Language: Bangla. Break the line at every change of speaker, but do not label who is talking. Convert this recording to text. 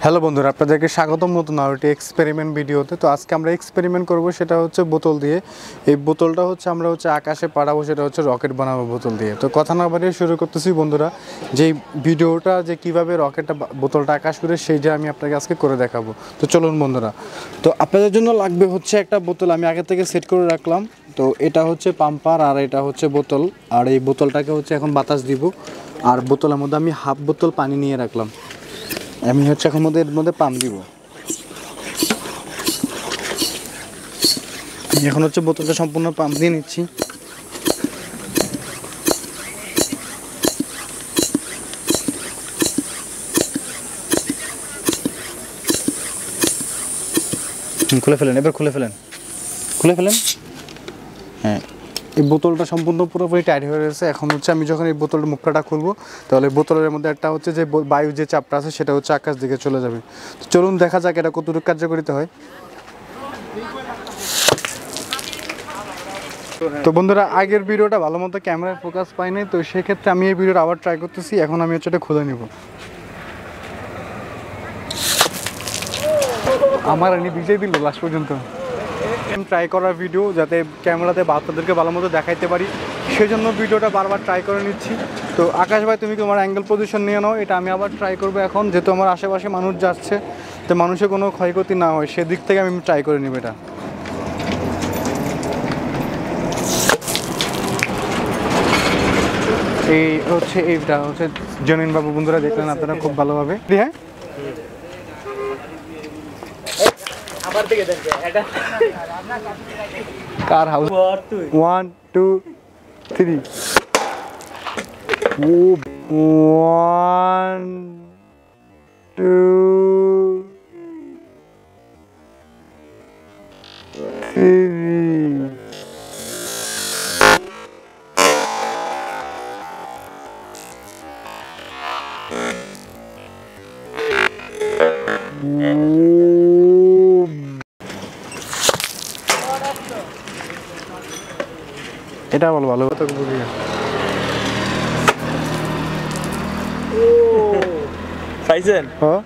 হ্যালো বন্ধুরা, আপনাদেরকে স্বাগতম নতুন আরেকটি এক্সপেরিমেন্ট ভিডিওতে। তো আজকে আমরা এক্সপেরিমেন্ট করব, সেটা হচ্ছে বোতল দিয়ে। এই বোতলটা হচ্ছে আমরা আকাশে পাঠাবো, সেটা হচ্ছে রকেট বানাবো বোতল দিয়ে। তো কথা না বাড়িয়ে শুরু করতেছি বন্ধুরা। যে ভিডিওটা যে কীভাবে রকেটটা বোতলটা আকাশ করে, সেইটা আমি আপনাকে আজকে করে দেখাবো। তো চলুন বন্ধুরা। তো আপনাদের জন্য লাগবে হচ্ছে একটা বোতল, আমি আগে থেকে সেট করে রাখলাম। তো এটা হচ্ছে পাম্পার আর এটা হচ্ছে বোতল। আর এই বোতলটাকে হচ্ছে এখন বাতাস দিব। আর বোতলের মধ্যে আমি হাফ বোতল পানি নিয়ে রাখলাম। আমি হচ্ছে এখন এর মধ্যে পাম্প দিব। এখন হচ্ছে বোতলটা সম্পূর্ণ পাম্প দিয়ে নিচ্ছি। খুলে ফেলেন, এবার খুলে ফেলেন, খুলে ফেলেন। হ্যাঁ, এই বোতলটা সম্পূর্ণ পুরোপুরি টাইট হয়ে রয়েছে। এখন হচ্ছে আমি যখন এই বোতলের মুখটা খুলবো, তাহলে বোতলের মধ্যে একটা হচ্ছে যে বায়ু যে চাপটা আছে, সেটা হচ্ছে আকাশ দিকে চলে যাবে। তো চলুন দেখা যাক এটা কতটুকু কার্যকরিতা হয়। তো বন্ধুরা, আগের ভিডিওটা ভালো মতো ক্যামেরায় ফোকাস পাইনি, তো সেক্ষেত্রে আমি এই ভিডিওটা আবার ট্রাই করতেছি। এখন আমি হচ্ছে এটা খুলে নিব। আমার এনে ভিজেই দিল লাস্ট পর্যন্ত। ট্রাই করার ভিডিও, যাতে ক্যামেরাতে বাচ্চাদেরকে ভালো মতো দেখাইতে পারি, সেই জন্য ভিডিওটা বারবার ট্রাই করে নিচ্ছি। তো আকাশ ভাই, তুমি তোমার অ্যাঙ্গেল পজিশন নিয়ে নাও, এটা আমি আবার ট্রাই করবো এখন, যেহেতু আমার আশেপাশে মানুষ যাচ্ছে, তো মানুষের কোনো ক্ষয়ক্ষতি না হয় সেদিক থেকে আমি ট্রাই করে নিব এটা। এই হচ্ছে এইটা হচ্ছে জনিন বাবু, বন্ধুরা দেখলেন আপনারা খুব ভালোভাবে। হ্যাঁ, কার হাউস 1 2 3 1 2 3 এটা বল ভালো কথা বলি।
পাইছেন?
হ্যাঁ,